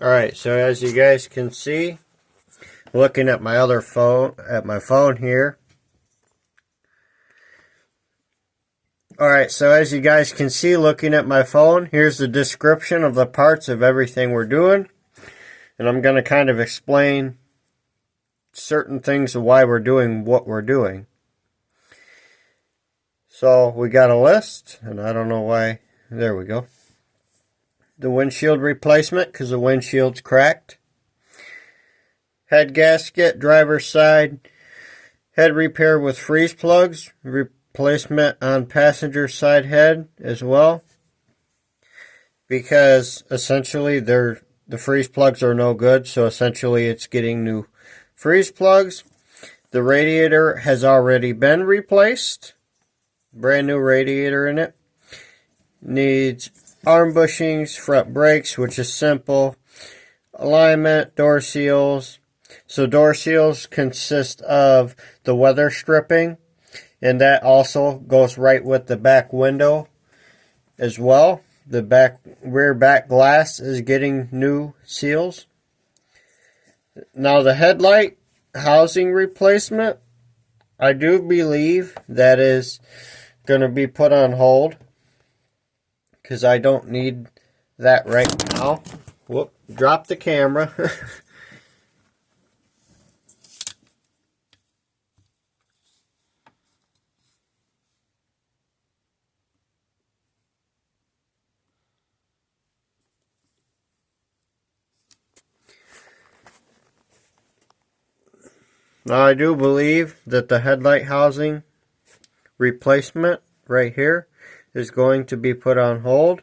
Alright, so as you guys can see, looking at my other phone, here. Alright, so as you guys can see, looking at my phone, here's the description of the parts of everything we're doing. And I'm going to kind of explain certain things of why we're doing what we're doing. So we got a list, and I don't know why. There we go. The windshield replacement, because the windshield's cracked. Head gasket, driver's side. Head repair with freeze plugs. Replacement on passenger side head as well. Because essentially the freeze plugs are no good, so essentially it's getting new freeze plugs. The radiator has already been replaced. Brand new radiator in it. Needs arm bushings, front brakes, which is simple. Alignment, door seals. So door seals consist of the weather stripping, and that also goes right with the back window as well. The rear back glass is getting new seals. Now the headlight housing replacement, I do believe that is going to be put on hold, because I don't need that right now. Whoop, drop the camera. Now I do believe that the headlight housing replacement right here is going to be put on hold.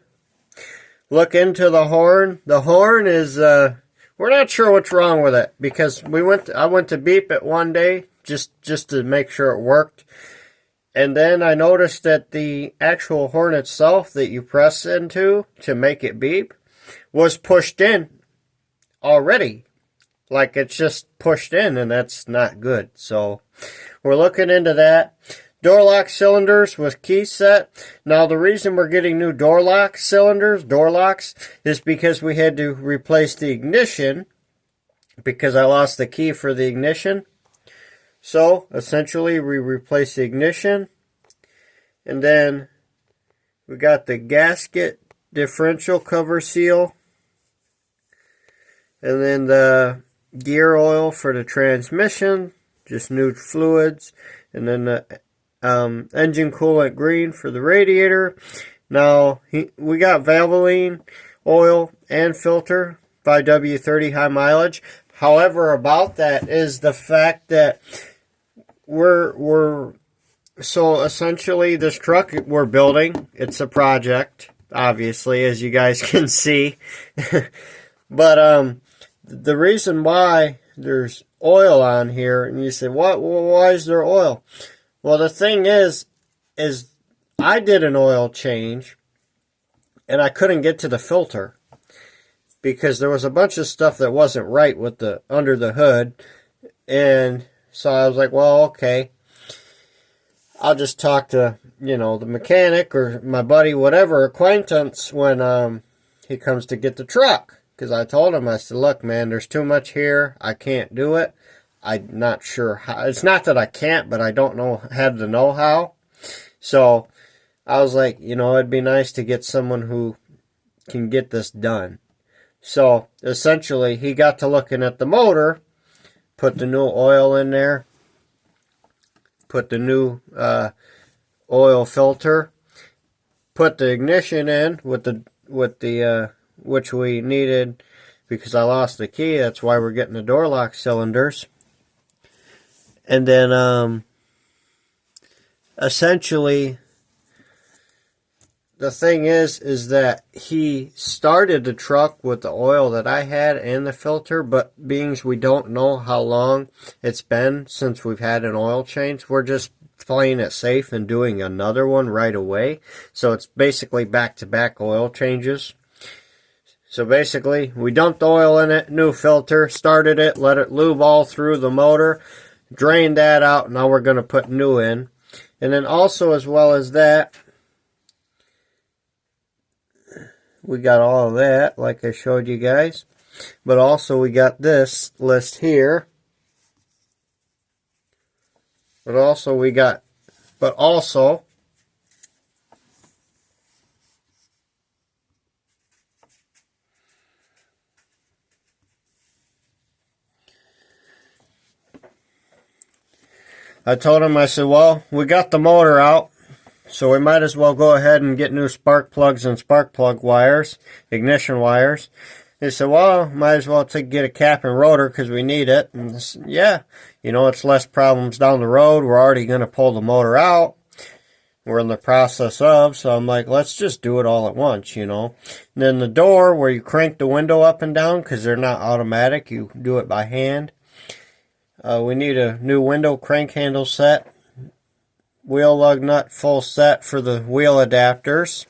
Look into the horn. The horn is, we're not sure what's wrong with it, because I went to beep it one day just to make sure it worked. And then I noticed that the actual horn itself that you press into to make it beep was pushed in already. Like it's just pushed in, and that's not good. So we're looking into that. Door lock cylinders with key set. Now the reason we're getting new door locks, is because we had to replace the ignition, because I lost the key for the ignition. So essentially we replaced the ignition, and then we got the gasket differential cover seal, and then the gear oil for the transmission, just new fluids, and then the engine coolant green for the radiator. Now we got Valvoline oil and filter, 5W30 high mileage. However, about that is the fact that so essentially this truck we're building, it's a project, obviously, as you guys can see. But the reason why there's oil on here, and you say, what? Why is there oil? Well, the thing is I did an oil change, and I couldn't get to the filter, because there was a bunch of stuff that wasn't right with the under the hood. And so I was like, well, okay, I'll just talk to, the mechanic or my buddy, whatever, acquaintance, when he comes to get the truck. Because I told him, I said, look, man, there's too much here. I can't do it. I'm not sure how. It's not that I can't, but I don't have the know-how. So I was like, it'd be nice to get someone who can get this done. So essentially, he got to looking at the motor, put the new oil in there, put the new oil filter, put the ignition in with the which we needed because I lost the key. That's why we're getting the door lock cylinders. And then essentially the thing is that he started the truck with the oil that I had and the filter, but being we don't know how long it's been since we've had an oil change, we're just playing it safe and doing another one right away. So it's basically back-to-back oil changes. So basically, we dumped oil in it, new filter, started it, let it lube all through the motor, drained that out, now we're going to put new in. And then also, as well as that, we got all of that, like I showed you guys. But also we got this list here. But also I told him, I said, well, we got the motor out, so we might as well go ahead and get new spark plugs and spark plug wires, ignition wires. He said, well, might as well get a cap and rotor because we need it. And I said, yeah, you know, it's less problems down the road. We're already going to pull the motor out. We're in the process of, so I'm like, let's just do it all at once, you know. And then the door where you crank the window up and down because they're not automatic, you do it by hand. We need a new window crank handle set, wheel lug nut full set for the wheel adapters.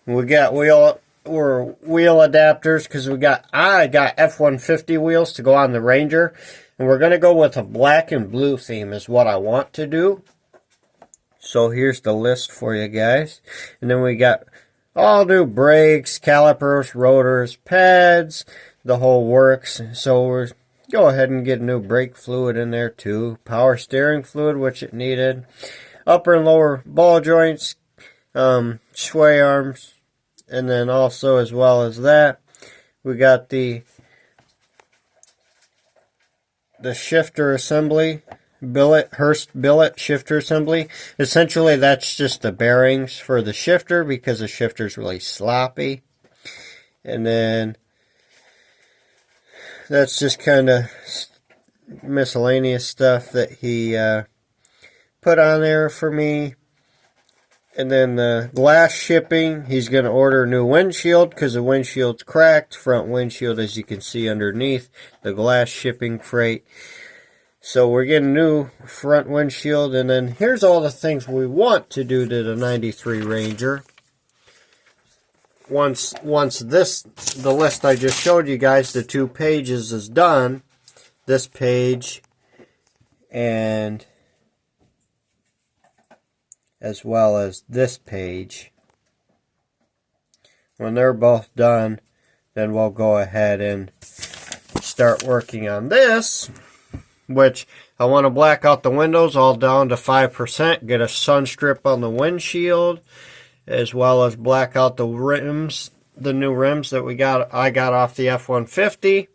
We got wheel adapters because I got F-150 wheels to go on the Ranger, and we're going to go with a black and blue theme is what I want to do. So here's the list for you guys. And then we got all new brakes, calipers, rotors, pads, the whole works. So we're go ahead and get new brake fluid in there too. Power steering fluid, which it needed. Upper and lower ball joints, sway arms, and then also as well as that, we got the shifter assembly, Hurst billet shifter assembly. Essentially, that's just the bearings for the shifter because the shifter's really sloppy. And then that's just kind of miscellaneous stuff that he put on there for me. And then the glass shipping, he's going to order a new windshield because the windshield's cracked. Front windshield, as you can see underneath the glass shipping freight. So we're getting a new front windshield. And then here's all the things we want to do to the 93 Ranger. Once the list I just showed you guys, the 2 pages is done, this page and as well as this page, when they're both done, then we'll go ahead and start working on this, which I want to black out the windows all down to 5%, get a sun strip on the windshield, as well as black out the rims, the new rims that I got off the F-150.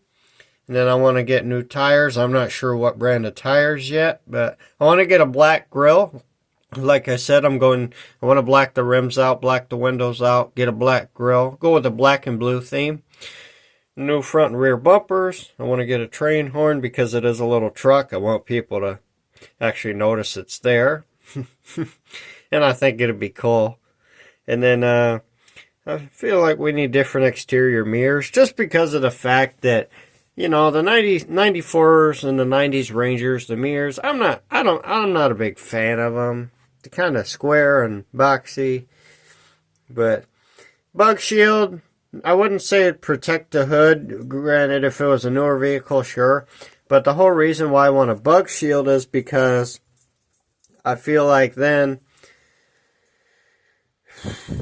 And then I want to get new tires. I'm not sure what brand of tires yet, but I want to get a black grill. Like I said, I want to black the rims out, black the windows out, get a black grill, go with the black and blue theme. New front and rear bumpers. I want to get a train horn because it is a little truck. I want people to actually notice it's there. And I think it'd be cool. And then I feel like we need different exterior mirrors just because of the fact that, you know, the 94s and the 90s Rangers, the mirrors, I'm not a big fan of them. They're kind of square and boxy. But bug shield, I wouldn't say it'd protect the hood. Granted, if it was a newer vehicle, sure. But the whole reason why I want a bug shield is because I feel like then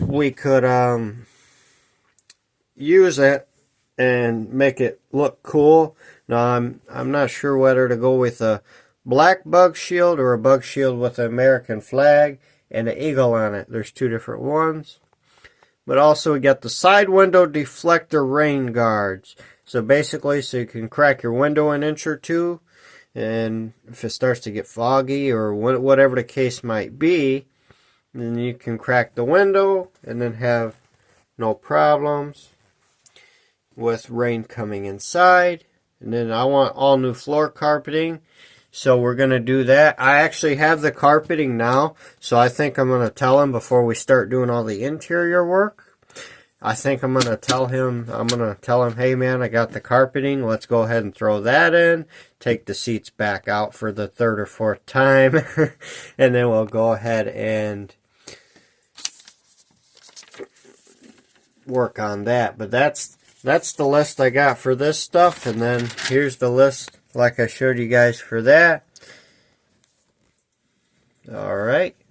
we could use it and make it look cool. Now I'm not sure whether to go with a black bug shield or a bug shield with an American flag and an eagle on it. There's 2 different ones. But also we got the side window deflector rain guards. So basically, so you can crack your window an inch or 2, and if it starts to get foggy or whatever the case might be, then you can crack the window and then have no problems with rain coming inside. And then I want all new floor carpeting, so we're going to do that. I actually have the carpeting now, so I think I'm going to tell him before we start doing all the interior work. I think I'm going to tell him, hey man, I got the carpeting, let's go ahead and throw that in, take the seats back out for the 3rd or 4th time, and then we'll go ahead and work on that. But that's the list I got for this stuff, and then here's the list like I showed you guys for that. Alright.